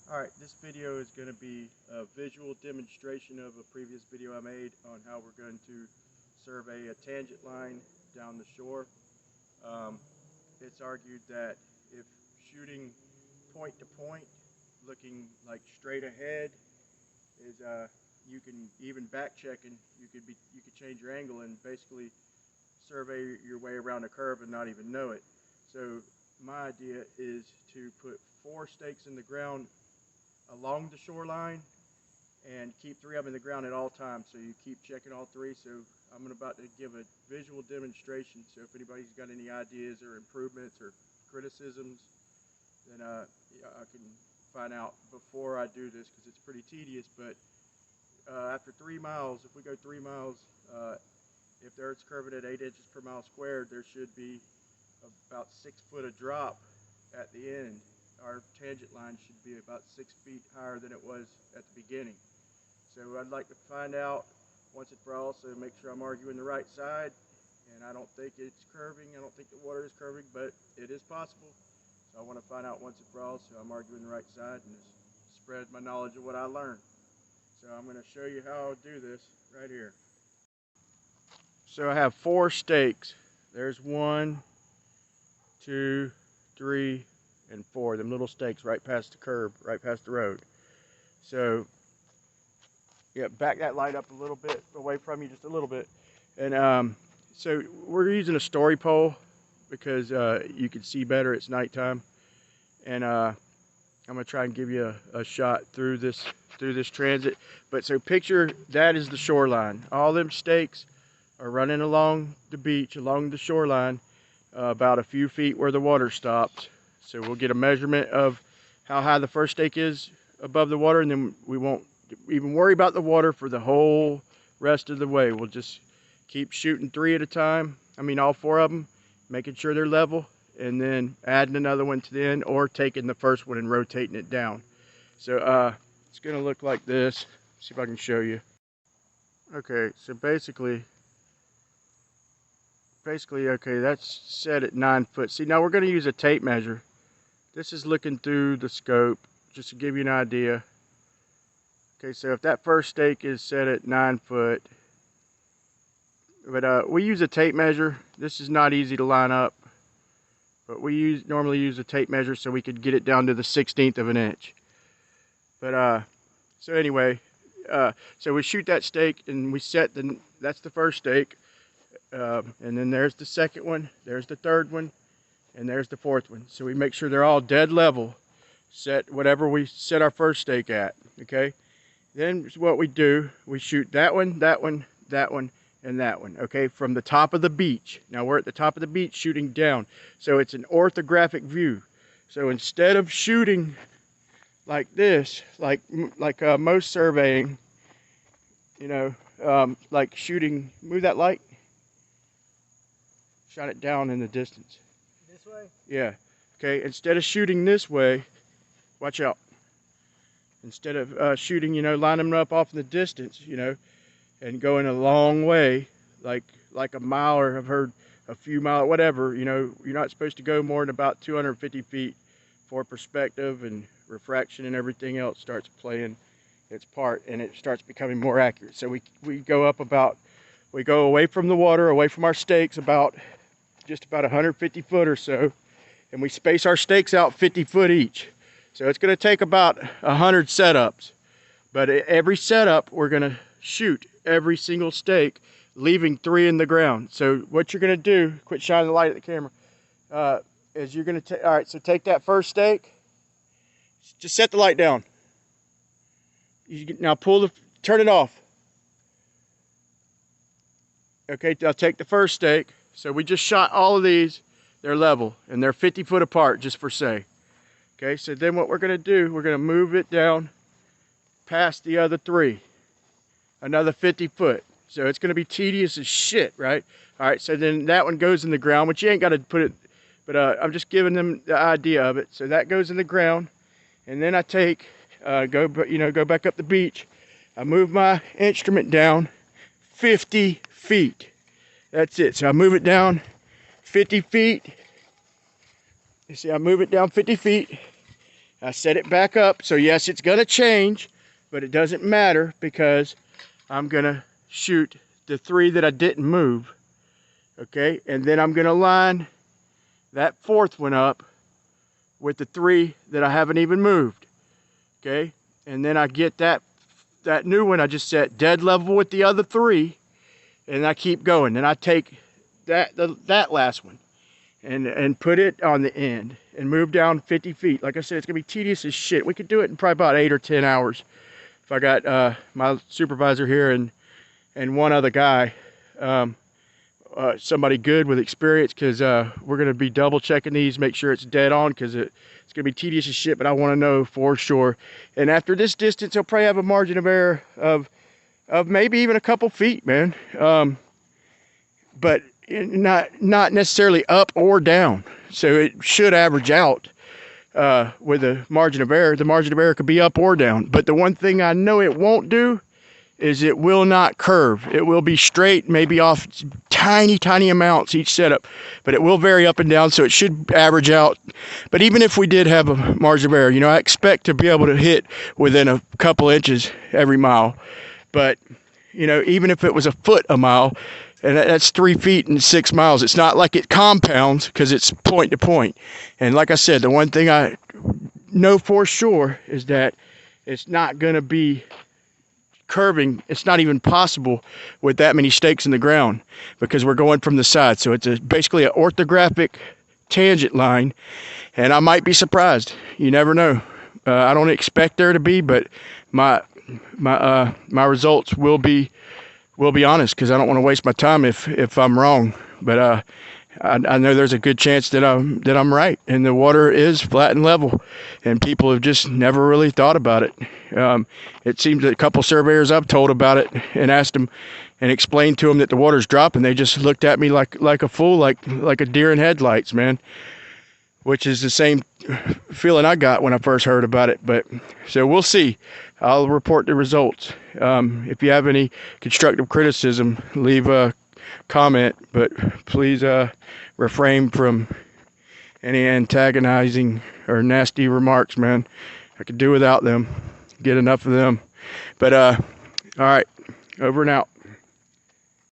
Alright, this video is going to be a visual demonstration of a previous video I made on how we're going to survey a tangent line down the shore. It's argued that if shooting point to point, looking like straight ahead, is you can even back checking, you could change your angle and basically survey your way around a curve and not even know it. So my idea is to put 4 stakes in the ground along the shoreline and keep 3 of them in the ground at all times, so you keep checking all 3. So I'm about to give a visual demonstration, so if anybody's got any ideas or improvements or criticisms, then I can find out before I do this, because it's pretty tedious. But after 3 miles, if we go 3 miles, if the Earth's curving at 8 inches per mile squared, there should be about 6 foot of drop at the end. Our tangent line should be about 6 feet higher than it was at the beginning. So I'd like to find out once and for all, so make sure I'm arguing the right side. And I don't think it's curving, I don't think the water is curving, but it is possible. So I want to find out once and for all, so I'm arguing the right side and just spread my knowledge of what I learned. So I'm going to show you how I'll do this right here. So I have 4 stakes. There's 1, 2, 3, and 4. Them little stakes right past the curb, right past the road. So yeah, back that light up a little bit away from you, just a little bit. And so we're using a story pole because you can see better. It's nighttime, and I'm gonna try and give you a shot through this transit. But so picture that is the shoreline. All them stakes are running along the beach, along the shoreline, about a few feet where the water stops. So we'll get a measurement of how high the first stake is above the water, and then we won't even worry about the water for the whole rest of the way. We'll just keep shooting 3 at a time. I mean, all 4 of them, making sure they're level, and then adding another one to the end, or taking the first one and rotating it down. So it's gonna look like this. See if I can show you. Okay, so basically, okay, that's set at 9 foot. See, now we're gonna use a tape measure. This is looking through the scope, just to give you an idea. Okay, so if that first stake is set at 9 foot, but we use a tape measure. This is not easy to line up, but we normally use a tape measure so we could get it down to the 1/16 of an inch. But so anyway, so we shoot that stake and we set that's the first stake, and then there's the second one, there's the third one, and there's the fourth one. So we make sure they're all dead level, set whatever we set our first stake at. Okay, then what we do, we shoot that one, that one, that one, and that one, okay, from the top of the beach. Now we're at the top of the beach shooting down, so it's an orthographic view. So instead of shooting like this, like most surveying, you know, like shooting, move that light, shot it down in the distance. This way? Yeah, okay, instead of shooting this way, watch out. Instead of shooting, you know, lining them up off in the distance, you know, and going a long way, like a mile, or I've heard a few miles, whatever, you know, you're not supposed to go more than about 250 feet for perspective, and refraction and everything else starts playing its part, and it starts becoming more accurate. So we go up about, we go away from the water, away from our stakes, just about 150 foot or so, and we space our stakes out 50 foot each. So it's going to take about 100 setups, but every setup we're going to shoot every single stake, leaving 3 in the ground. So what you're going to do, quit shining the light at the camera, is you're going to take, all right, so take that first stake, just set the light down. Now turn it off. Okay, now take the first stake. So we just shot all of these, they're level, and they're 50 foot apart, just for say. Okay, so then what we're going to do, we're going to move it down past the other 3, another 50 foot. So it's going to be tedious as shit, right? All right, so then that one goes in the ground, which you ain't got to put it, but I'm just giving them the idea of it. So that goes in the ground, and then I take, go back up the beach. I move my instrument down 50 feet. That's it. So I move it down 50 feet. You see, I move it down 50 feet. I set it back up. So yes, it's gonna change, but it doesn't matter because I'm gonna shoot the 3 that I didn't move. Okay, and then I'm gonna line that 4th one up with the 3 that I haven't even moved. Okay, and then I get that new one I just set dead level with the other 3, and I keep going. Then I take that last one and put it on the end and move down 50 feet. Like I said, it's gonna be tedious as shit. We could do it in probably about 8 or 10 hours if I got my supervisor here and one other guy, somebody good with experience, because we're gonna be double checking these, make sure it's dead on, because it's gonna be tedious as shit, but I want to know for sure. And after this distance, he'll probably have a margin of error of maybe even a couple feet, man. But not necessarily up or down, so it should average out with a margin of error. The margin of error could be up or down, but the one thing I know it won't do is it will not curve. It will be straight, maybe off tiny amounts each setup, but it will vary up and down, so it should average out. But even if we did have a margin of error, you know, I expect to be able to hit within a couple inches every mile. But you know, even if it was a foot a mile, and that's 3 feet in 6 miles, it's not like it compounds because it's point to point. And like I said, the one thing I know for sure is that it's not going to be curving. It's not even possible with that many stakes in the ground because we're going from the side. So it's basically an orthographic tangent line, and I might be surprised. You never know. I don't expect there to be, but my results will be honest, because I don't want to waste my time if I'm wrong. But I know there's a good chance that I'm right, and the water is flat and level, and people have just never really thought about it. It seems that a couple surveyors I've told about it and asked them and explained to them that the water's dropping, they just looked at me like a fool, like a deer in headlights, man. Which is the same feeling I got when I first heard about it. But so we'll see. I'll report the results. If you have any constructive criticism, leave a comment, but please refrain from any antagonizing or nasty remarks, man. I could do without them. Get enough of them. But all right, over and out.